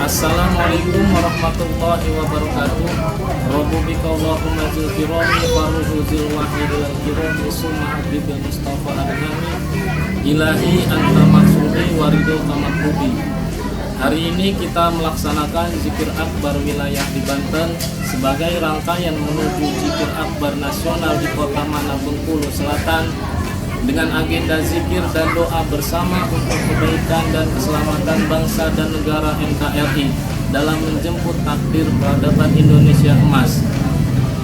Assalamualaikum warahmatullahi wabarakatuh. Rabbu bika Allahumma zil kirami faruhu zil wahidil kirami summa habibil mustafa al-nami ilahi anta maksudi warido kamakrubi. Hari ini kita melaksanakan zikir akbar wilayah di Banten sebagai rangkaian menuju zikir akbar nasional di kota Mana, Bengkulu Selatan, dengan agenda zikir dan doa bersama untuk kebaikan dan keselamatan bangsa dan negara NKRI dalam menjemput takdir peradaban Indonesia emas.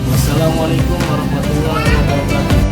Wassalamualaikum warahmatullahi wabarakatuh.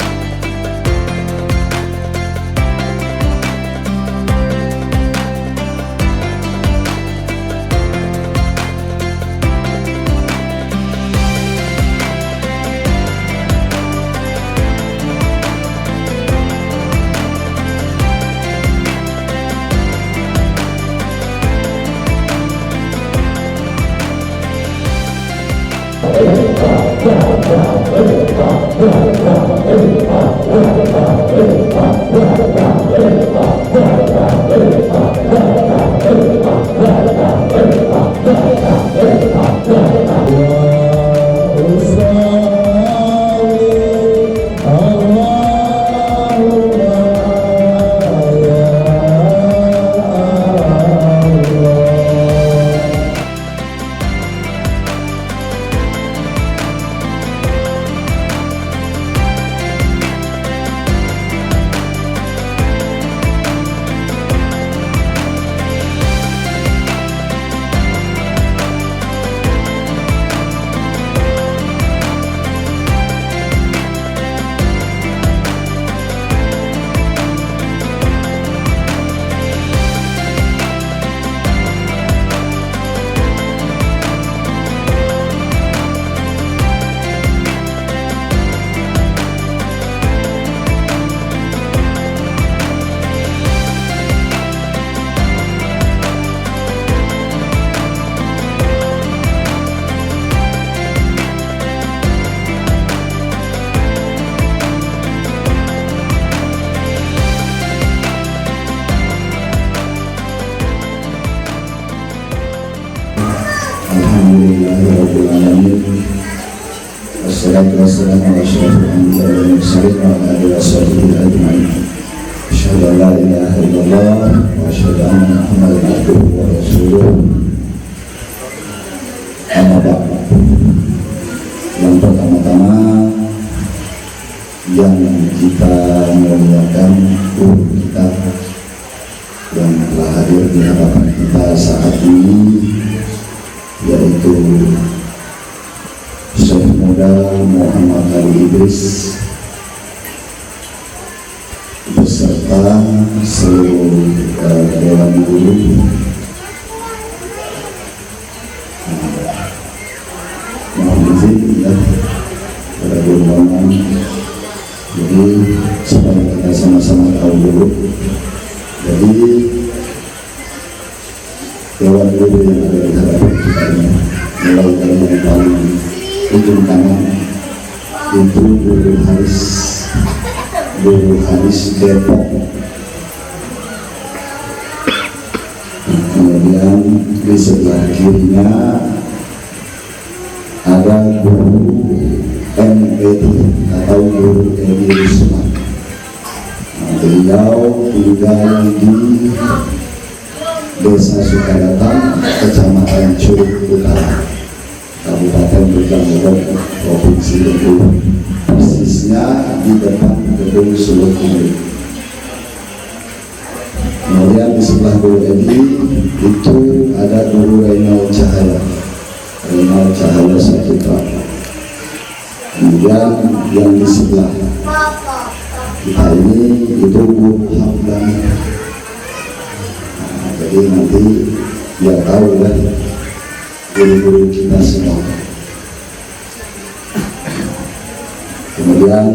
Alhamdulillahirrahmanirrahim. Wassalatu wassalamu ala asyrafil anbiya'i wal mursalin wa ala alihi washabbihi ajma'in. Asyhadu an la ilaha illallah wa asyhadu anna Muhammadan abduhu wa rasuluh. Amma ba'd. Yang pertama-tama yang kita muliakan guru kita yang telah hadir di hadapan kita saat ini, yaitu Syekh Muda Muhammad Ali Idris beserta seluruh dewan guru. Mohon izin ya pada guru. Jadi supaya kita sama-sama tahu dulu. Jadi dewan guru yang ada di hadapan kita ini, mulai dari yang paling ujung kanan itu Guru Haris Depok. Kemudian di sebelah kirinya ada Guru M. Edi atau Guru Edi Risma. Beliau tinggal di Desa Sukadatan, Kecamatan Curug Utara, Kabupaten Bojonegoro, Provinsi Bengkulu. Persisnya di depan gedung Suluk Kulit. Kemudian di sebelah Guru Edi itu ada Guru Renal Cahaya Saputra. Kemudian yang di sebelah kita ini itu Guru Hamdan. Jadi nanti biar tahu kan guru-guru kita semua. Kemudian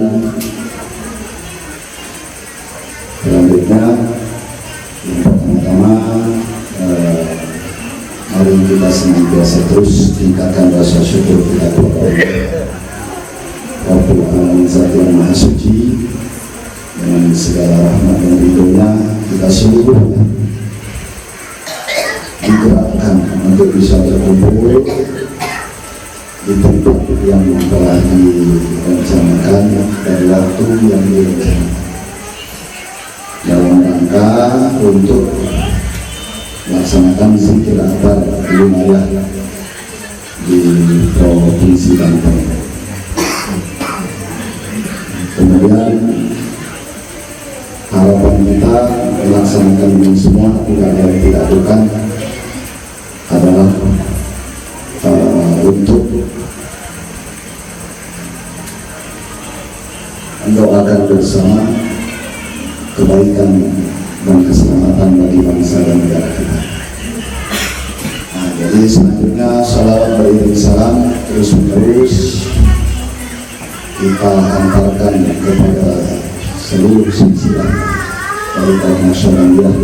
selanjutnya yang pertama-tama mari kita senantiasa terus tingkatkan rasa syukur kita kepada Rabbul Alamin Zat yang Maha Suci, dengan segala rahmat dan ridhonya kita seluruhnya digerakkan untuk bisa berkumpul di tempat yang telah direncanakan dan waktu yang direncanakan dalam rangka untuk melaksanakan zikir akbar wilayah di Provinsi Banten. Kemudian harapan kita melaksanakan ini semua tidak ada yang tidak bukan adalah untuk mendoakan bersama kebaikan dan keselamatan bagi bangsa dan negara kita. Nah, jadi selanjutnya salawat beriring salam terus menerus kita antarkan kepada seluruh silsilah tarikat Nasyabandiyah,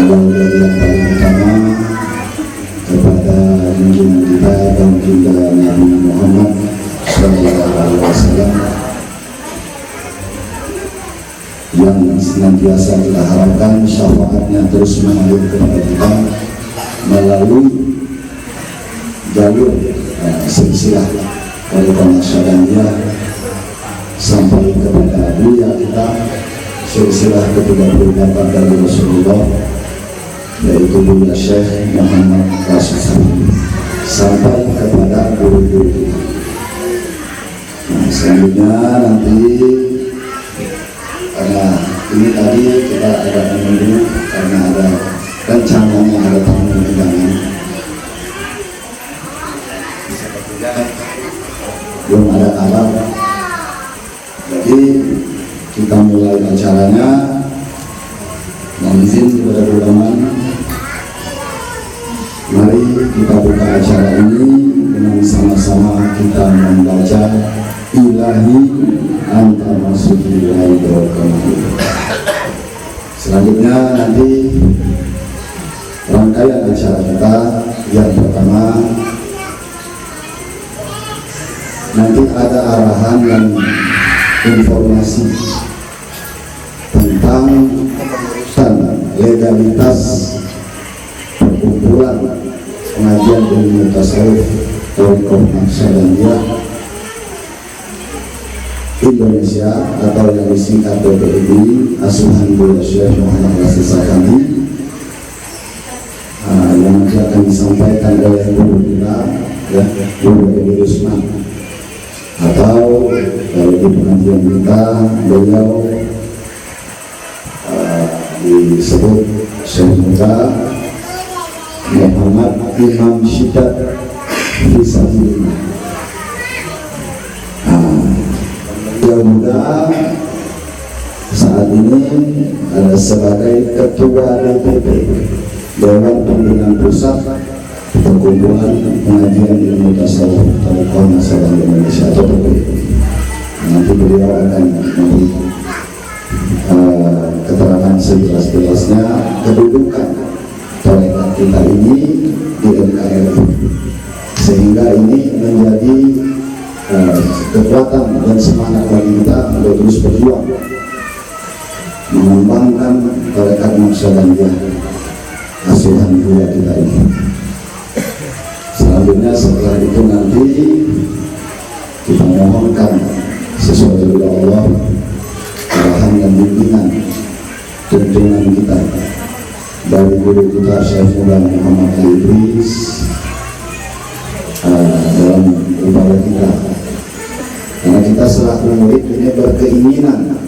mulai dari yang paling utama kepada junjungan kita dan juga Nabi Muhammad SAW yang senantiasa kita harapkan syafaatnya terus mengalir kepada kita melalui jalur silsilah tarikat Nasyabandiyah sampai kepada beliau kita silsilah ke-38 dari Rasulullah, yaitu Buya Syekh Muhammad Rasul sampai kepada guru-guru kita. Nah, selanjutnya nanti karena ini tadi kita agak menunggu karena ada rencananya ada tamu undangan, belum ada alat, jadi kita mulai acaranya. Mohon izin kepada ulama, mari kita buka acara ini dengan sama-sama kita membaca Ilahi Anta Masudi Wahidul. Selanjutnya nanti rangkaian acara kita yang pertama nanti ada arahan dan informasi tentang legalitas perkumpulan pengajian ilmu tasawuf Tariqah Nasyabandiyah Indonesia atau yang disingkat PPID Asuhan Buya Syekh Muhammad Rasul yang nanti akan disampaikan oleh guru kita, ya, Guru Edi Rusman, atau dari pengajian kita beliau disebut Syekh Muda Muhammad Imam Syidat Fisabilillah. Yang muda saat ini sebagai Ketua DPP Dewan Pimpinan Pusat Perkumpulan Pengajian Ilmu Tasawuf Tariqah Nasyabandiyah Indonesia atau PPI. Nanti beliau akan memberi keterangan sejelas-jelasnya kedudukan tarekat kita ini di NKRI, sehingga ini menjadi kekuatan dan semangat bagi kita untuk terus berjuang mengembangkan tarekat Nasyabandiyah asuhan Buya kita ini. Selanjutnya setelah itu nanti kita mohonkan sesuai dengan Allah arahan dan bimbingan tuntunan kita dari guru kita Syekh Maulana Muhammad Idris dalam ibadah kita, karena kita selaku murid ini berkeinginan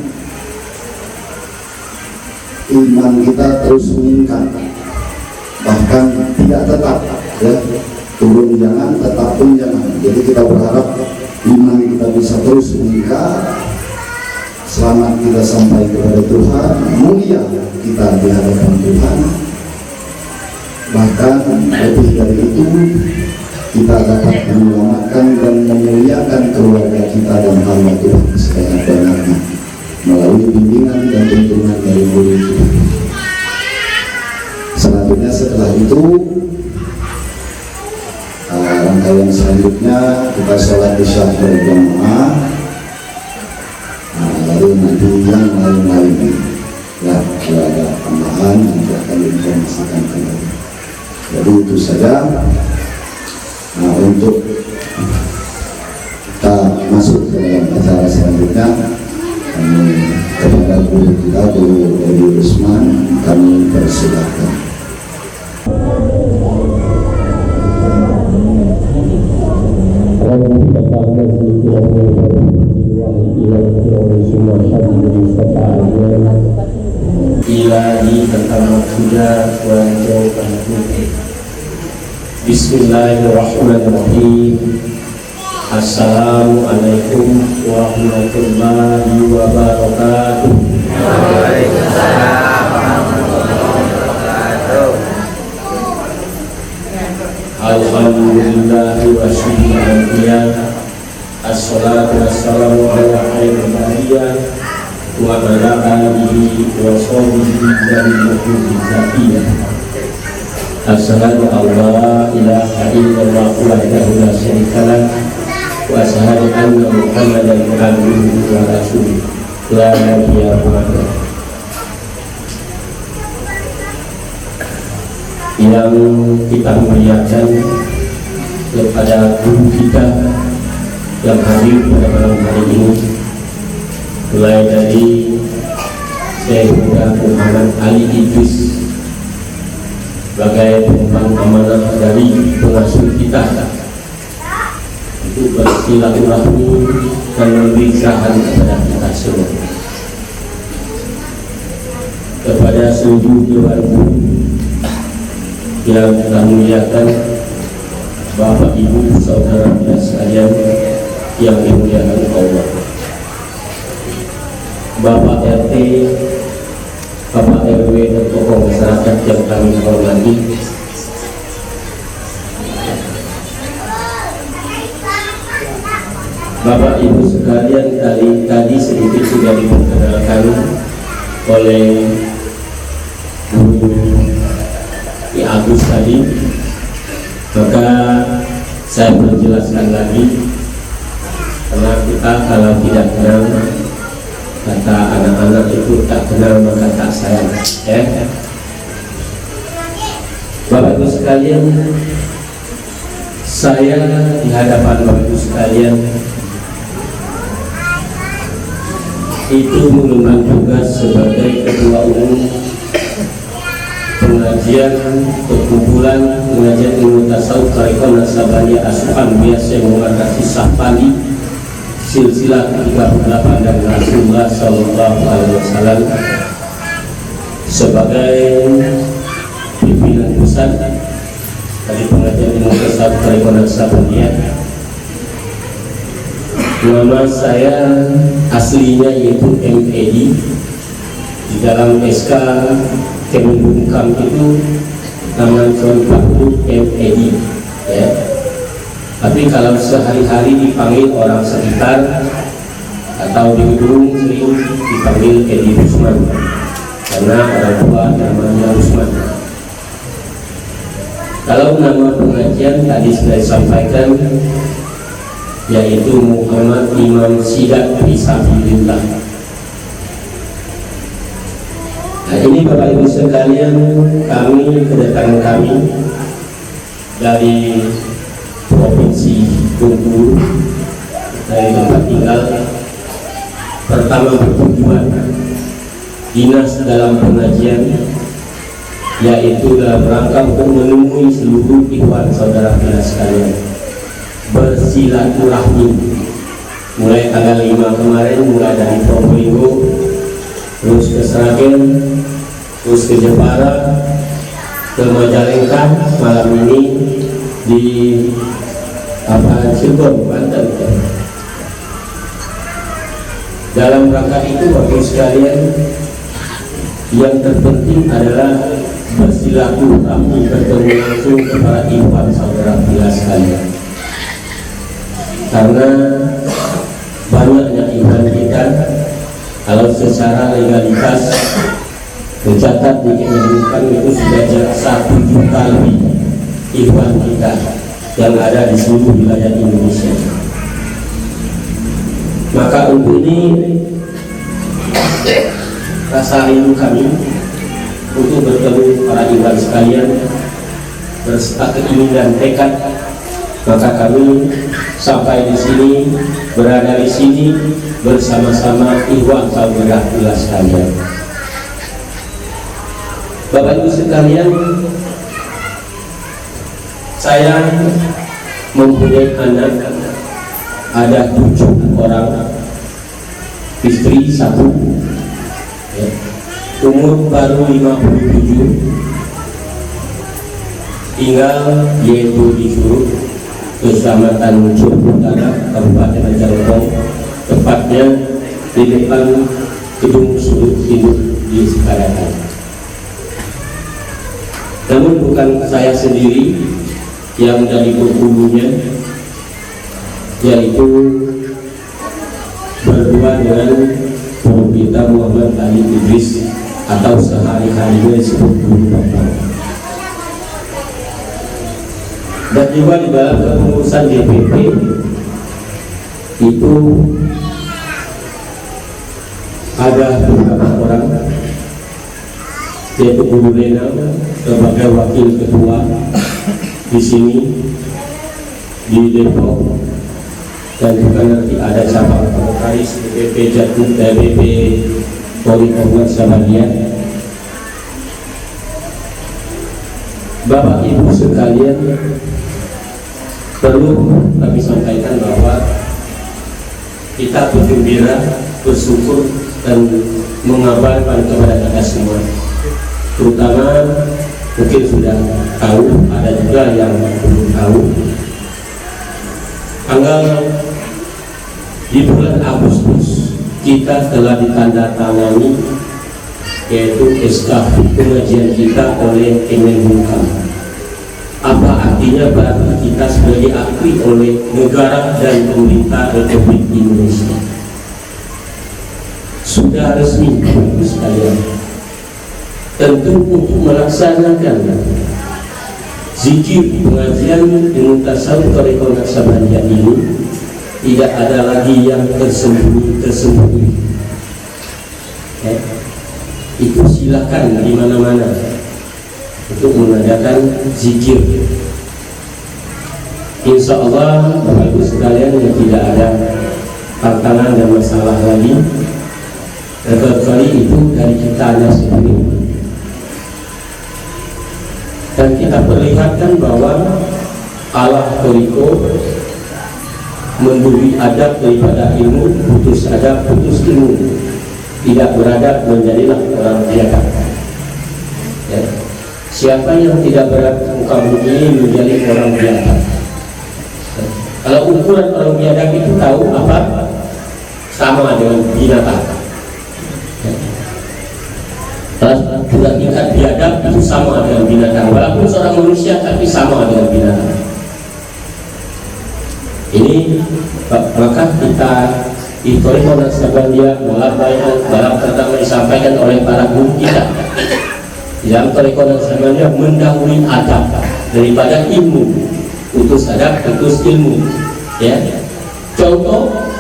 iman kita terus meningkat, bahkan tidak tetap ya, turun jangan, tetap pun jangan. Jadi kita berharap iman kita bisa terus meningkat, selamat kita sampai kepada Tuhan, mulia kita di hadapan Tuhan, bahkan lebih dari itu kita dapat menyelamatkan dan memuliakan keluarga kita dan hamba Tuhan sebanyak-banyaknya melalui bimbingan dan tuntunan dari guru kita. Selanjutnya setelah itu rangkaian selanjutnya kita sholat isya berjamaah, lalu nanti yang lain-lain ya, kalau ada tambahan nanti akan diinformasikan kembali. Jadi itu saja. Nah, untuk kita masuk ke dalam acara selanjutnya, kepada guru kita, Guru Edi Usman, kami persilakan. Ilahi tentang maksudnya wajah. Bismillahirrahmanirrahim. Assalamualaikum warahmatullahi wabarakatuh. Waalaikumsalam warahmatullahi wabarakatuh. Alhamdulillah wa syukriyah. Assalatu wassalamu ala khairil bariyah wa ala alihi wa sahbihi dan mu'minina. Asyhadu an la ilaha illallah wahdahu la syarika lah wa asyhadu anna Muhammadan abduhu wa rasuluh la nabiyya ba'dahu. Yang kita muliakan kepada guru kita yang hadir pada malam hari ini, mulai dari Syekh Muhammad Ali Idris sebagai penumpang amanah dari pengasuh kita untuk bersilaturahmi dan memberi saran kepada kita semua, kepada seluruh dewan guru yang kita muliakan, Bapak Ibu saudara kita sekalian yang dimuliakan Allah, Bapak RT, Bapak RW dan tokoh masyarakat yang kami hormati, Bapak Ibu sekalian, tadi sedikit sudah diperkenalkan oleh Guru Ki Agus tadi, maka saya menjelaskan lagi, karena kita kalau tidak kenal, kata anak-anak itu tak kenal maka tak sayang ya. Bapak Ibu sekalian, saya di hadapan Bapak Ibu sekalian itu mengemban tugas sebagai ketua umum pengajian perkumpulan pengajian ilmu tasawuf Tariqah Nasabaniyah Asuhan Buya Syekh Muhammad Kisah Pagi silsilah 38 dari Rasulullah Sallallahu Alaihi Wasallam sebagai pimpinan pusat dari pengajian ilmu tasawuf Tariqah Nasabaniyah. Nama saya aslinya yaitu M.Edi. Di dalam SK Kemenkumham itu nama lengkap itu M.Edi ya. Tapi kalau sehari-hari dipanggil orang sekitar atau di gedung sering dipanggil Edi Usman, karena orang tua namanya Usman. Kalau nama pengajian tadi sudah disampaikan, yaitu Muhammad Imam Sidat Fisabilillah. Nah, ini Bapak Ibu sekalian, kedatangan kami dari Provinsi Bengkulu, dari tempat tinggal pertama bertujuan dinas dalam pengajian, yaitu dalam rangka untuk menemui seluruh ikhwan saudara kita sekalian, bersilaturahmi mulai tanggal 5 kemarin, mulai dari Probolinggo terus ke Sragen, terus ke Jepara, ke Majalengka, malam ini di Cirebon, Banten. Dalam rangka itu Bapak sekalian, yang terpenting adalah bersilaturahmi, bertemu langsung kepada ikhwan saudara kita sekalian, karena banyaknya ikhwan kita kalau secara legalitas tercatat di Kemenhukam itu sudah 1 juta lebih ikhwan kita yang ada di seluruh wilayah Indonesia. Maka untuk ini rasa rindu kami untuk bertemu para ikhwan sekalian berserta keinginan tekad, maka kami sampai di sini, berada di sini bersama-sama ikhwan saudara kita sekalian. Bapak Ibu sekalian, saya mempunyai anak, ada 7 orang, istri 1, ya. Umur baru 57, tinggal yaitu di Curug, Kecamatan Curug Utara, Kabupaten Cirebon, tepatnya di depan gedung sudut induk di Sekadakan. Namun bukan saya sendiri yang dari penghulunya, yaitu berdua dengan Guru kita Muhammad Ali Idris, atau sehari-harinya disebut Guru Bapak. Dan juga di dalam kepengurusan DPP itu ada beberapa orang, yaitu Guru Lena sebagai wakil ketua di sini di Depok, dan juga nanti ada cabang komisaris DPP Jatun, DPP Polri Kabupaten Samarinda. Bapak Ibu sekalian, perlu kami sampaikan bahwa kita bergembira, bersyukur, dan mengabarkan kepada kita semua, terutama mungkin sudah tahu, ada juga yang belum tahu, tanggal di bulan Agustus kita telah ditandatangani, yaitu SK pengajian kita oleh Kemenhukam. Apa artinya? Berarti kita sudah diakui oleh negara dan pemerintah Republik Indonesia, sudah resmi sekalian. Tentu untuk melaksanakan zikir pengajian dengan tasawuf Thariqah Naqsabandiyah ini tidak ada lagi yang tersembunyi. Itu silakan di mana-mana untuk mengadakan zikir. Insya Allah Bapak Ibu sekalian, yang tidak ada tantangan dan masalah lagi, kecuali itu dari kita sendiri. Dan kita perlihatkan bahwa Allah Thariqah memberi adab daripada ilmu, putus adab, putus ilmu. Tidak beradab menjadilah orang biadab. Ya. Siapa yang tidak beradab muka bumi menjadi orang biadab. Ya. Kalau ukuran orang biadab itu tahu apa? Sama dengan binatang. Ya. Kalau sudah tingkat biadab itu sama dengan binatang. Walaupun seorang manusia tapi sama dengan binatang. Ini maka kita di Thariqah Naqsabandiyah dalam pertama disampaikan oleh para guru kita di dalam Thariqah Naqsabandiyah mendahului adab daripada ilmu, putus adab, putus ilmu. Ya, contoh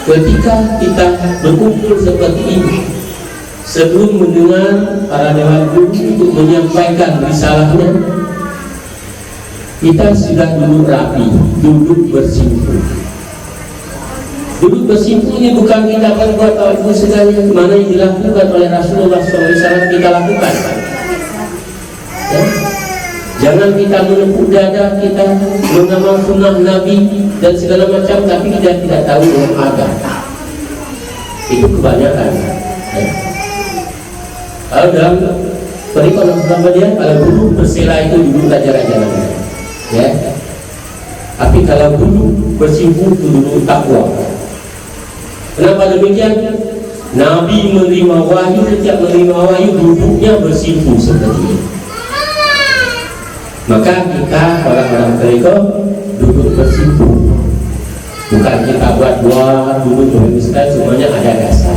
ketika kita berkumpul seperti ini, sebelum mendengar para dewan guru untuk menyampaikan risalahnya, kita sudah dulu rapi, duduk bersimpuh. Duduk bersimpuh ini bukan kita berbuat oleh ibu sekalian, mana yang dilakukan oleh Rasulullah SAW kita lakukan. Ya? Jangan kita menepuk dada, kita mengamal sunnah Nabi dan segala macam, tapi kita tidak tahu ilmu agama. Itu kebanyakan. Ya? Kalau dalam perikon Muhammadiyah, kalau duduk bersila itu duduk ajar-ajaran. Ya. Tapi kalau duduk bersimpuh itu duduk takwa. Kenapa demikian? Nabi menerima wahyu, setiap menerima wahyu duduknya bersimpuh seperti ini. Maka kita orang-orang perikon duduk bersimpuh. Bukan kita buat duduk bermisal, semuanya ada dasar.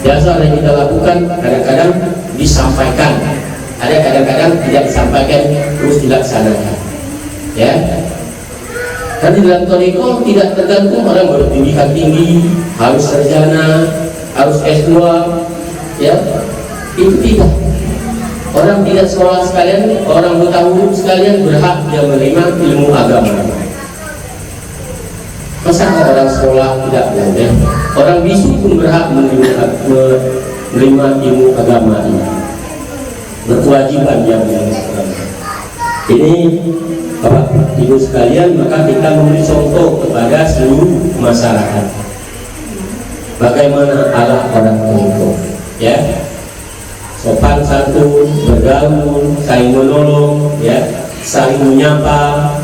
Dasar yang kita lakukan kadang-kadang disampaikan, ada kadang-kadang tidak disampaikan terus dilaksanakan. Ya, kan di dalam toriko tidak tergantung orang berpendidikan tinggi, harus sarjana, harus S2, ya, itu tidak. Orang tidak sekolah sekalian, orang bertahun sekalian berhak dia menerima ilmu agama. Masa orang sekolah tidak boleh? Orang bisu pun berhak menerima ilmu agama ini. Berkewajiban yang ini Bapak Ibu sekalian, maka kita memberi contoh kepada seluruh masyarakat bagaimana arah orang tua, ya, sopan santun, bergaul, saling menolong, ya, saling menyapa.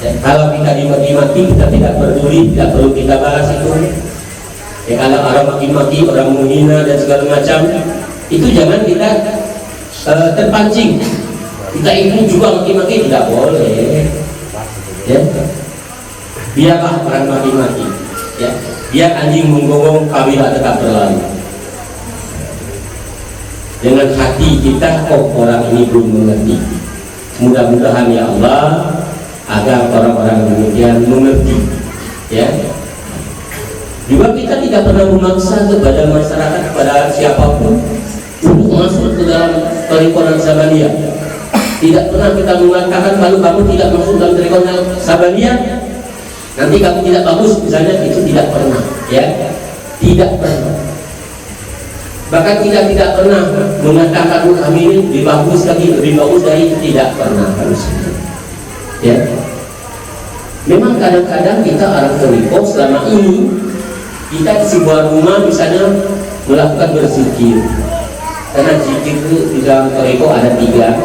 Ya, kalau kita dimaki-maki kita tidak peduli, tidak perlu kita balas itu. Ya, kalau orang maki-maki, orang menghina dan segala macam, itu jangan kita terpancing. Kita ikut juga maki-maki, tidak boleh. Ya, biarlah orang maki-maki. Ya, biar anjing menggonggong, kamilah tetap berlari. Dengan hati kita, oh orang ini belum mengerti. Mudah-mudahan ya Allah agar orang-orang demikian mengerti. Ya. Juga kita tidak pernah memaksa kepada masyarakat, kepada siapapun untuk masuk ke dalam Tariqah Sabaniyah. Tidak pernah kita mengatakan kalau kamu tidak masuk dalam Tariqah Sabaniyah nanti kamu tidak bagus, misalnya, itu tidak pernah. Ya, tidak pernah. Bahkan kita tidak pernah mengatakan kami ini lebih bagus lagi, lebih bagus dari itu, tidak pernah harus. Ya, memang kadang-kadang kita orang Tariqah selama ini kita di sebuah rumah misalnya melakukan berzikir, karena zikir itu di dalam Tariqah ada 3,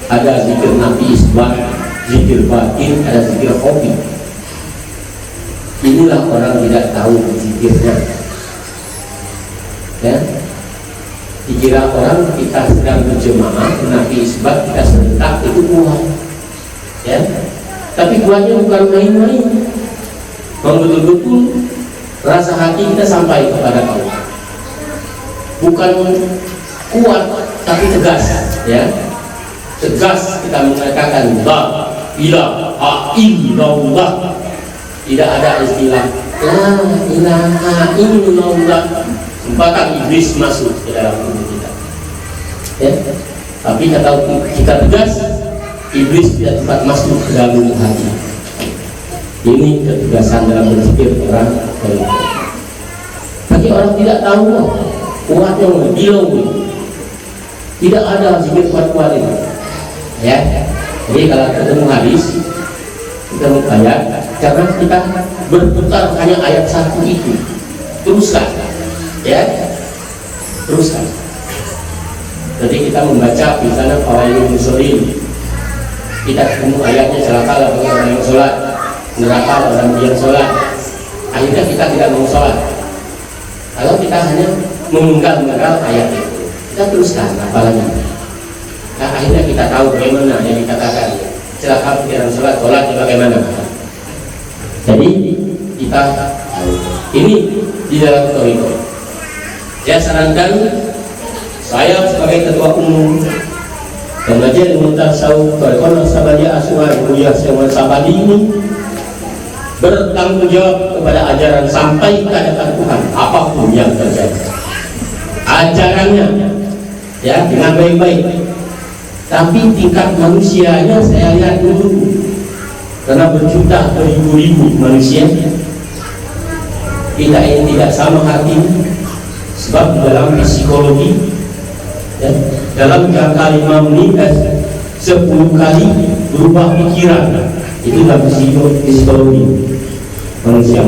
ada zikir nafi isbat, zikir batin, ada zikir hobi. Inilah orang tidak tahu zikirnya. Ya, dikira orang kita sedang berjemaah nafi isbat, kita serentak itu kuat. Ya, tapi kuatnya bukan main-main. Betul-betul rasa hati kita sampai kepada Allah. Bukan kuat tapi tegas, ya. Tegas kita mengatakan la ilaha illallah. Tidak ada istilah la ilaha illallah. Sempatan iblis masuk ke dalam tubuh kita. Ya. Tapi kalau kita tegas, iblis tidak dapat masuk ke dalam hati. Ini ketegasan dalam berzikir orang. Bagi orang tidak tahu, kuatnya bilang tidak ada zikir kuat-kuat itu. Ya, jadi kalau ketemu hadis, ketemu ayat, jangan kita berputar hanya ayat satu itu. Teruskan, ya, teruskan. Jadi kita membaca misalnya Fawailul Musallin, kita ketemu ayatnya celakalah bagi orang yang sholat, neraka orang yang sholat. Akhirnya kita tidak mau sholat. Kalau kita hanya memenggal-menggal ayat itu, kita teruskan apalagi. Nah, akhirnya kita tahu bagaimana yang dikatakan celaka bagi orang sholat bagaimana. Jadi kita ini di dalam Tariqah. Saya sarankan, saya sebagai ketua umum Pengajian Ilmu Tasawuf Tariqah Sabaniyah Aswar Mulia Syekh Sabani ini bertanggung jawab kepada ajaran sampai ke hadapan Tuhan apapun yang terjadi. Ajarannya, ya, dengan baik-baik. Tapi tingkat manusianya saya lihat dulu. karena berjuta beribu-ribu manusia kita ini tidak sama hati, sebab dalam psikologi ya, dalam jangka 5 menit 10 kali berubah pikiran, itu dalam psikologi manusia.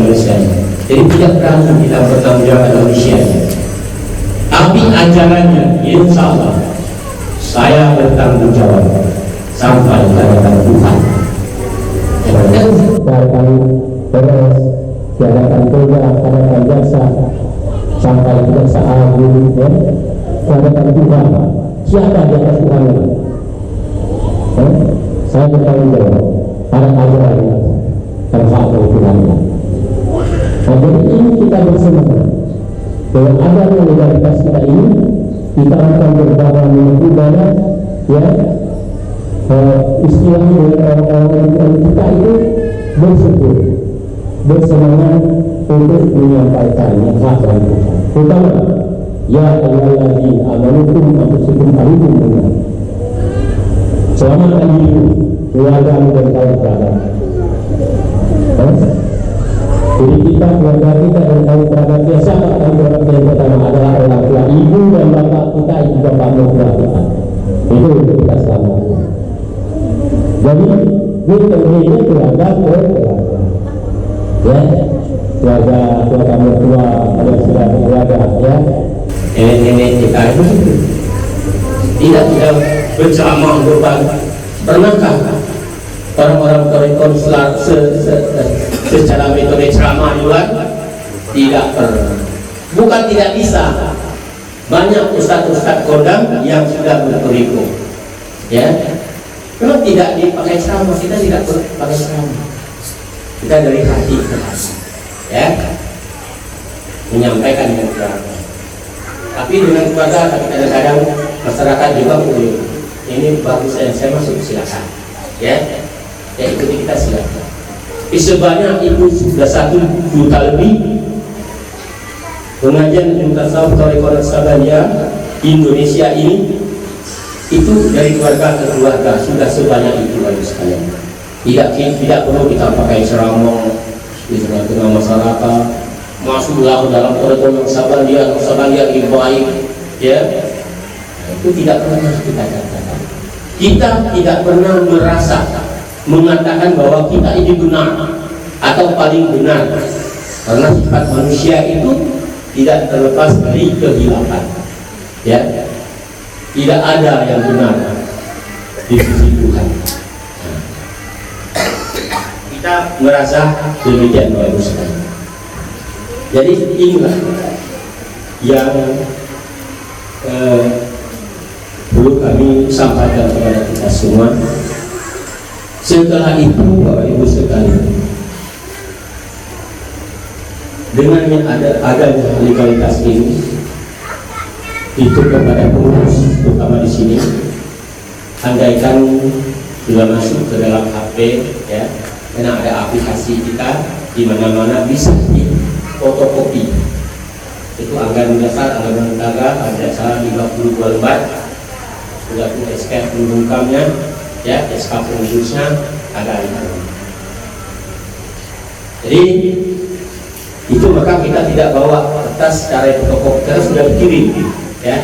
Jadi tidak berani kita bertanggung jawab manusia, tapi ajarannya insya Allah saya bertanggung jawab sampai ke hadapan Tuhan. Hadapan beres, hadapan kerja, hadapan jasa, sampai ke Agung, ya, hadapan Tuhan. Siapa di atas Tuhan? Saya bertanggung jawab. Ada ajaran terhadap Tuhan. Jadi ini kita bersama dengan adanya legalitas kita ini, kita akan berbagai ibadah, ya. Istilahnya orang-orang kita itu bersyukur, bersemangat untuk menyampaikan hak dan Tuhan. Pertama, ya ayyuhalladzina amanukum anfusakum alaikum benar. Selamatkan diri, keluarga dan kaum kerabat. Jadi kita, keluarga kita dan kaum kerabat kita, siapa kaum kerabat yang pertama adalah orang tua, ibu dan bapak kita, ibu bapak mertua kita. Itu untuk kita selamatkan. Jadi ini keluarga ya, keluarga mertua, ada sudah keluarga ya. Nenek kita itu tidak berceramah beban. Pernahkah orang-orang torikon secara metode ceramah di luar? Tidak pernah. Bukan tidak bisa. Banyak ustadz-ustadz kondang yang sudah bertoriko, ya. Memang tidak dipakai ceramah, kita tidak pakai ceramah. Kita dari hati ke hati, ya, menyampaikan dengan keluarga. Tapi dengan keluarga, tapi kadang-kadang masyarakat juga ini bagus saya masuk, silakan, ya ikuti kita silakan. Sebanyak itu sudah 1 juta lebih pengajian Tasawuf Thariqah Sabaniyah Indonesia ini. Itu dari keluarga ke keluarga sudah sebanyak itu bagi sekalian. Tidak perlu kita pakai ceramah di tengah-tengah masyarakat. Masuklah dalam Thariqah Sabaniyah yang baik, ya. Itu tidak pernah kita katakan. Kita tidak pernah merasa mengatakan bahwa kita ini benar atau paling benar, karena sifat manusia itu tidak terlepas dari kehilapan, ya. Tidak ada yang benar di sisi Tuhan. Kita merasa demikian bagus sekali. Jadi inilah yang perlu kami sampaikan kepada kita semua. Setelah itu, Bapak Ibu sekalian, dengan yang adanya legalitas ini, itu kepada pengurus terutama di sini, andaikan sudah masuk ke dalam HP, ya, karena ada aplikasi kita di mana-mana bisa di fotokopi. Itu anggaran dasar, anggaran negara, ada salah 52 lembar, sudah pun SK pendungkamnya, ya, SK pengurusnya ada di dalam. Jadi itu maka kita tidak bawa kertas secara fotokopi, karena sudah dikirim, ya.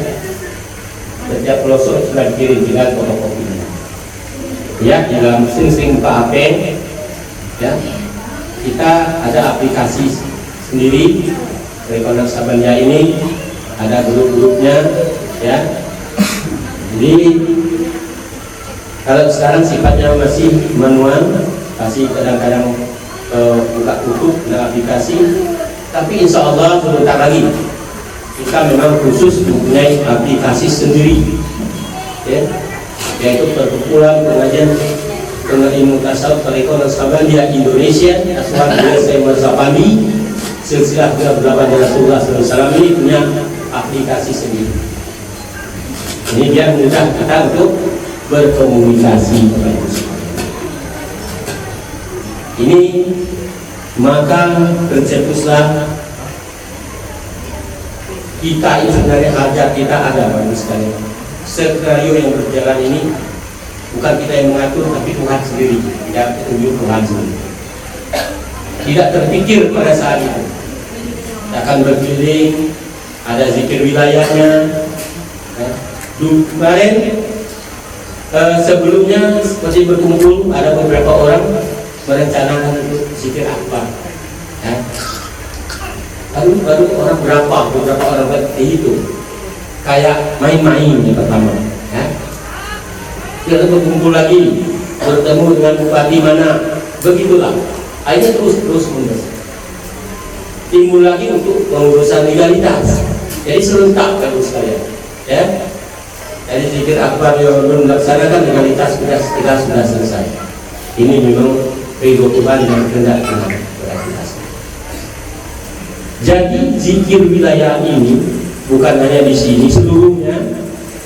Setiap pelosok sudah dikirim dengan fotokopinya. Ya, dalam sering buka HP, ya. Kita ada aplikasi sendiri Thariqah Sabaniyah ini, ada grup-grupnya, ya. Jadi kalau sekarang sifatnya masih manual, masih kadang-kadang buka tutup dengan aplikasi, tapi insya Allah sebentar lagi kita memang khusus mempunyai aplikasi sendiri, ya, yaitu perkumpulan pengajian ilmu tasawuf Thariqah Sabaniyah Indonesia Aswad Desa Mazapandi silsilah 38 Rasulullah SAW ini punya aplikasi sendiri. Ini biar mudah kita untuk berkomunikasi. Ini maka tercetuslah kita ini sebenarnya hajat kita ada banyak sekali. Skenario yang berjalan ini Bukan kita yang mengatur, tapi Tuhan sendiri. Tidak petunjuk Tuhan sendiri. Tidak terpikir pada saat itu. Kita akan berkeliling, ada zikir wilayahnya. Kemarin sebelumnya seperti berkumpul, ada beberapa orang merencanakan untuk zikir akbar. Baru orang beberapa orang dihitung, kayak main-main yang pertama. Kita berkumpul lagi, bertemu dengan bupati mana, begitulah. Akhirnya terus menerus. Timbul lagi untuk pengurusan legalitas. Jadi serentak kalau sekalian, ya. Jadi zikir akbar yang belum dilaksanakan legalitas sudah selesai. Ini memang ridho Tuhan yang kehendak Tuhan berarti. Jadi zikir wilayah ini bukan hanya di sini, seluruhnya,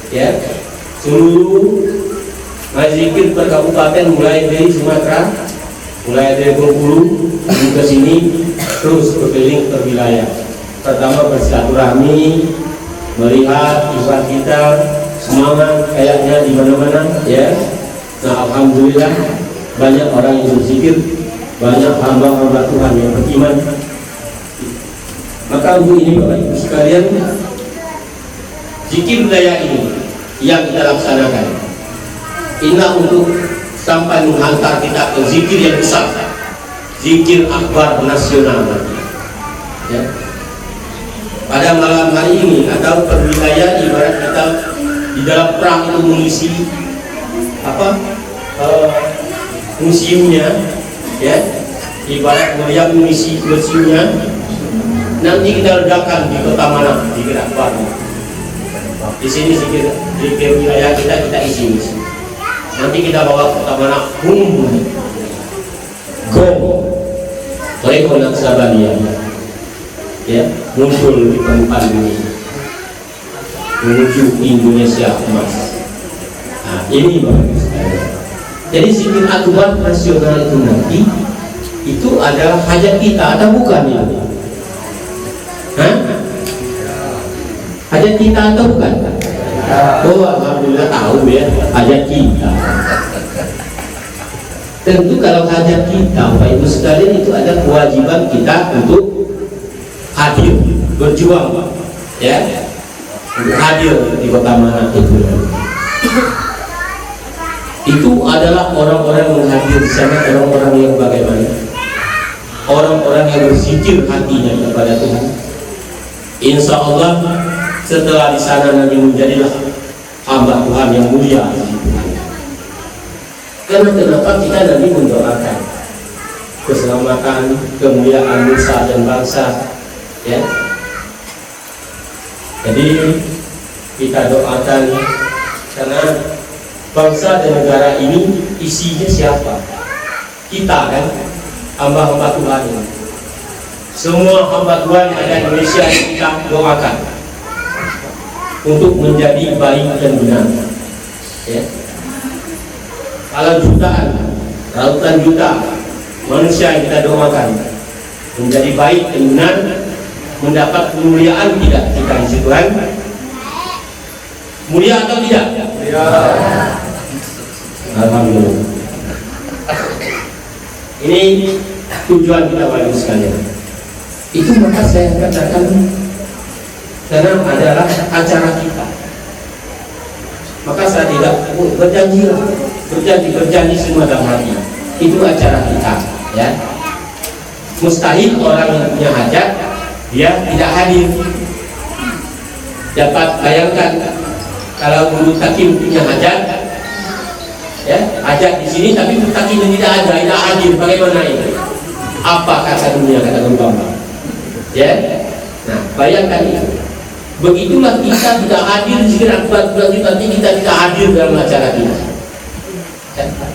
ya, seluruh zikir per kabupaten mulai dari Sumatera, mulai dari Bengkulu ke sini terus berkeliling per wilayah. Pertama bersilaturahmi, melihat ibadah kita, semangat kayaknya di mana-mana, ya. Nah, alhamdulillah banyak orang yang berzikir, banyak hamba-hamba Tuhan yang beriman. Maka untuk ini Bapak Ibu sekalian, zikir wilayah ini yang kita laksanakan, ini untuk sampai menghantar kita ke zikir yang besar, zikir akbar nasional. Ya. Pada malam hari ini atau per wilayah, ibarat kita di dalam perang itu mengisi museumnya, ya, ibarat melihat museumnya. Nanti kita ledakan di kota mana, di Akbar. Di sini zikir wilayah kita isi. Nanti kita bawa kota mana, mereka nak Sabania, ya, muncul di tempat ini menuju Indonesia emas. Nah, ini bagus. Jadi zikir akbar nasional itu nanti itu adalah hajat kita atau bukan ya? Hajat kita atau bukan? Oh, alhamdulillah tahu ya, hajat kita. Tentu kalau hajat kita, Bapak Ibu sekalian, itu ada kewajiban kita untuk hadir, berjuang, ya, untuk hadir di kota mana itu. Itu adalah orang-orang yang hadir di sana, orang-orang yang bagaimana? Orang-orang yang berzikir hatinya kepada Tuhan. Insya Allah setelah di sana nanti menjadilah hamba Tuhan yang mulia. Karena kenapa kita nanti mendoakan keselamatan, kemuliaan nusa dan bangsa, ya. Jadi kita doakan karena bangsa dan negara ini isinya siapa? Kita kan, hamba-hamba Tuhan ini. Semua hamba Tuhan ada di Indonesia yang kita doakan untuk menjadi baik dan benar, ya. Kalau jutaan, ratusan juta manusia yang kita doakan menjadi baik dan benar, mendapat kemuliaan tidak kita isi Tuhan? Mulia atau tidak? Ya. Alhamdulillah. Ini tujuan kita bagi sekalian. Itu maka saya katakan karena adalah acara kita. Maka saya tidak berjanji semua dalam hati. Itu acara kita, ya. Mustahil orang yang punya hajat dia tidak hadir. Dapat bayangkan kalau guru takim punya hajat, ya, hajat di sini tapi guru takimnya tidak hadir, bagaimana ini? Apa kata dunia, kata guru Bambang? Ya, nah bayangkan itu. Begitulah kita tidak hadir di zikir akbar, berarti kita tidak hadir dalam acara kita. Nah,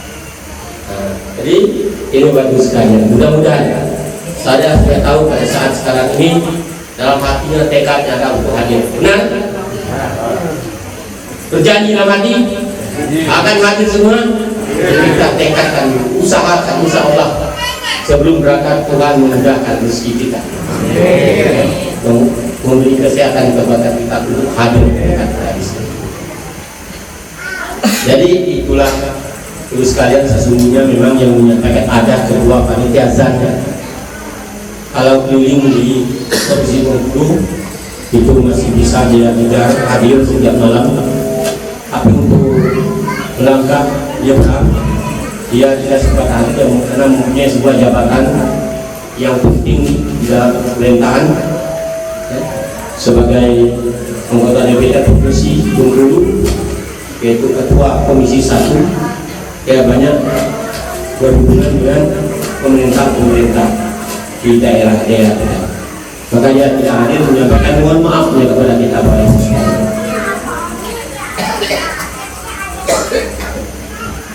jadi ini bagus sekalian. Mudah-mudahan saya tahu pada saat sekarang ini dalam hatinya tekadnya ada untuk hadir. Benar? Berjanji dalam hati akan hadir semua. Kita tekadkan, usahakan, insya Allah sebelum berangkat Tuhan memudahkan rezeki kita, memberi kesehatan kepada kita untuk hadir di sini. Jadi itulah Terus sekalian, sesungguhnya memang yang menyampaikan ada ketua panitia azan ya. Kalau keliling di Komisi 10 itu masih bisa dia tidak hadir setiap malam, tapi untuk melangkah nyebrang dia tidak sempat hadir karena mempunyai sebuah jabatan yang penting di dalam pemerintahan ya, sebagai anggota DPR Provinsi Bengkulu, yaitu ketua Komisi 1 ya, banyak berhubungan dengan pemerintah di daerah-daerah. Makanya tidak hadir menyampaikan mohon maaf ya kepada kita Bapak Ibu sekalian.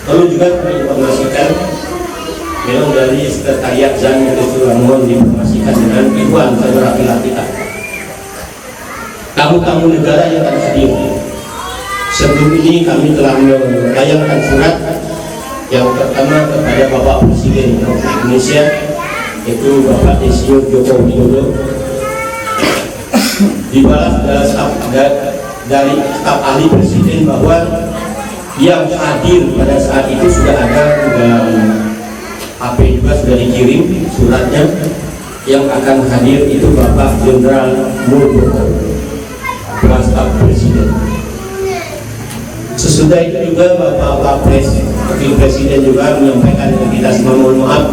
Lalu juga kami informasikan memang dari sekretariat ZAN itu sudah mohon diinformasikan dengan ribuan saudara kita. Tamu-tamu negara yang akan hadir. Sebelum ini kami telah melayangkan surat yang pertama kepada Bapak Presiden Republik Indonesia, yaitu Bapak Insinyur Joko Widodo, dibalas dari staf ahli Presiden bahwa yang hadir pada saat itu sudah ada, dan HP juga sudah dikirim suratnya. Yang akan hadir itu Bapak Jenderal Muldoko, Kepala Staf Presiden. Sesudah itu juga Bapak Wakil Presiden juga menyampaikan ke kita semua mohon maaf,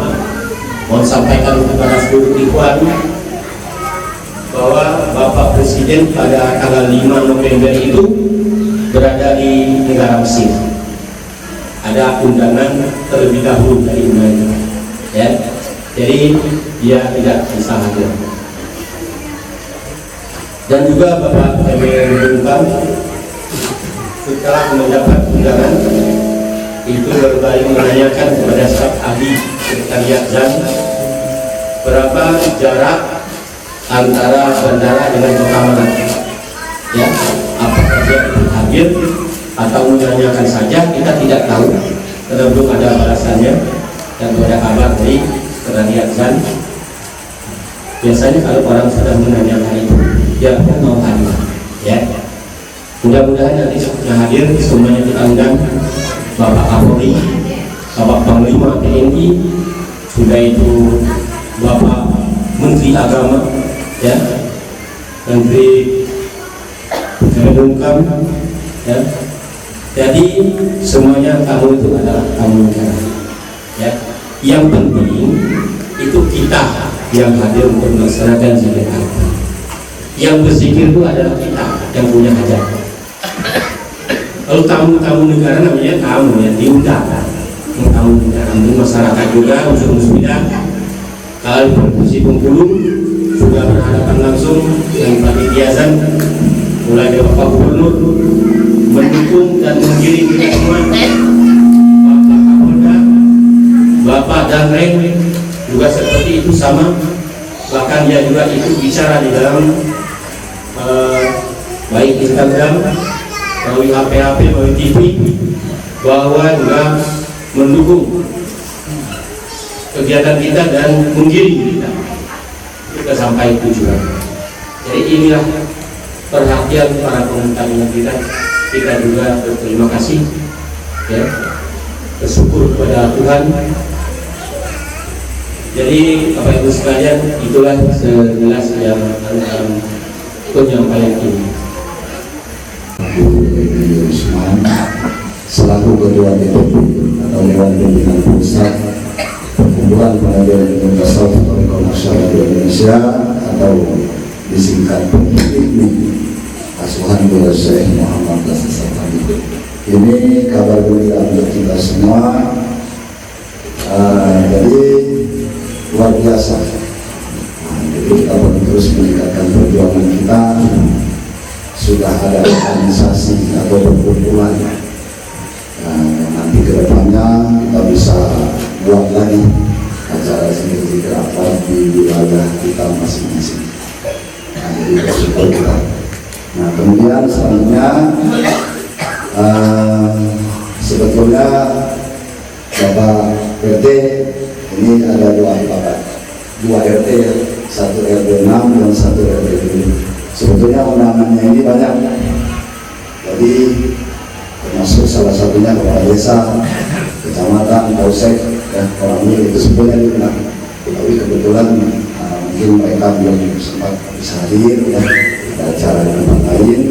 mohon sampaikan kepada seluruh ikhwan bahwa Bapak Presiden pada tanggal 5 November itu berada di negara Mesir. Ada undangan terlebih dahulu dari undangan ya, jadi dia tidak bisa hadir. Dan juga Bapak Emil Bungkam setelah mendapat undangan itu berbalik menanyakan kepada staf ahli sekretariat ZAN berapa jarak antara bandara dengan Kota Manado ya, apakah dia hadir atau menanyakan saja, kita tidak tahu karena belum ada balasannya dan belum ada kabar dari sekretariat ZAN. Biasanya kalau orang sudah menanyakan itu dia pun mau hadir ya. Mudah-mudahan nanti semuanya hadir, semuanya kita undang Bapak Kapolri, Bapak Panglima TNI, sudah itu Bapak Menteri Agama, ya, Menteri Menkumham, ya. Jadi semuanya tamu itu adalah tamu negara, ya. Yang penting itu kita yang hadir untuk melaksanakan zikir. Yang berzikir itu adalah kita yang punya hajat. Kalau tamu-tamu negara namanya tamu yang diundang, tamu negara untuk masyarakat juga unsur musbidah. Kalau Provinsi Bengkulu sudah berhadapan langsung dengan panitia ZAN, mulai dari Bapak Gubernur mendukung dan mengiring kita semua, Bapak Kapolda, Bapak Danrem juga seperti itu sama. Bahkan dia juga ikut bicara di dalam baik Instagram, melalui HP, melalui TV, bahwa juga mendukung kegiatan kita dan menggiring kita sampai tujuan. Jadi inilah perhatian para pemerintah kita. Kita juga berterima kasih, ya, bersyukur kepada Tuhan. Jadi Bapak Ibu sekalian, itulah sejelas yang akan penyampaian ini. Usman selaku Ketua DPP atau Dewan Pimpinan Pusat Perkumpulan Pengajian dan Tasawuf Toriko Masyarakat Indonesia atau disingkat PPIMI, Asuhan Guru Syekh Muhammad Tasawuf. Ini kabar gembira untuk kita semua. Jadi luar biasa. Jadi kita perlu terus meningkatkan perjuangan kita. Sudah ada organisasi atau perkumpulan, nanti kedepannya kita bisa buat lagi acara zikir akbar di wilayah kita masing-masing. Jadi bersyukur kita. Nah, kemudian selanjutnya sebetulnya Bapak RT ini ada dua RT, satu RT 6 dan satu RT 7. Sebetulnya undangannya ini banyak, jadi termasuk salah satunya kepala desa, kecamatan, polsek, ya orang ini itu sebenarnya dikenal. Tapi kebetulan mungkin mereka belum sempat bisa hadir ya pada acara di tempat lain.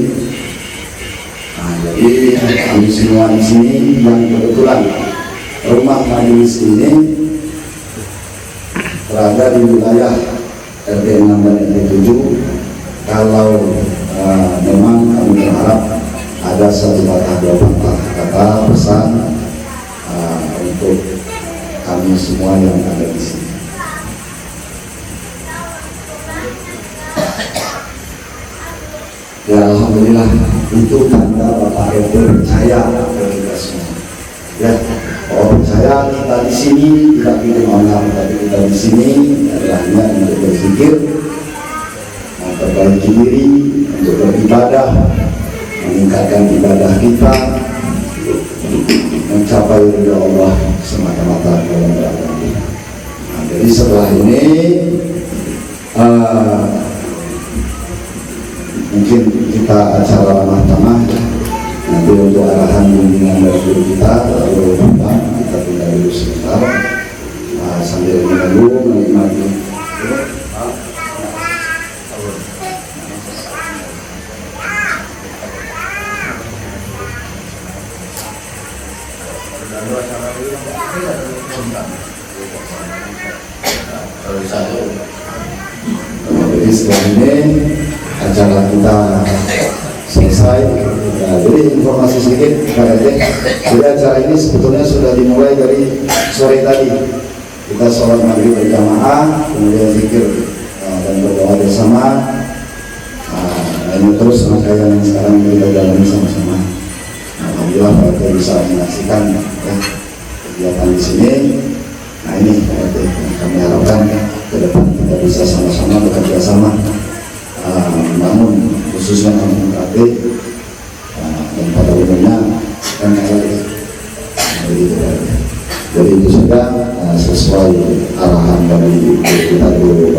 Jadi kami semua di sini yang kebetulan rumah majelis ini berada di wilayah RT 6 dan RT 7. Kalau memang kami berharap ada satu patah dua patah kata pesan untuk kami semua yang ada di sini. Ya alhamdulillah, itu tanda Bapak RT percaya kepada kita semua. Ya, percaya kita di sini tidak pilih orang, tapi kita di sini adalah untuk berzikir, memperbaiki diri, untuk beribadah, meningkatkan ibadah kita, mencapai ridha Allah semata-mata dalam beragama. Nah, jadi setelah ini mungkin kita acara ramah tamah nanti untuk arahan bimbingan dari guru kita lalu kita tinggal dulu sebentar sambil menunggu menikmati. Jadi setelah ini acara kita selesai. Ya, jadi informasi sedikit Pak RT. Jadi acara ini sebetulnya sudah dimulai dari sore tadi. Kita sholat maghrib berjamaah, kemudian zikir dan berdoa bersama. Nah, ini terus rangkaian yang sekarang kita jalani sama-sama. Alhamdulillah Pak RT bisa menyaksikan ya, kegiatan di sini. Nah ini Pak RT yang kami harapkan ke depan kita bisa sama-sama bekerja sama. Namun khususnya demokratik dan pada umumnya kan jadi itu sudah sesuai arahan dari kita dulu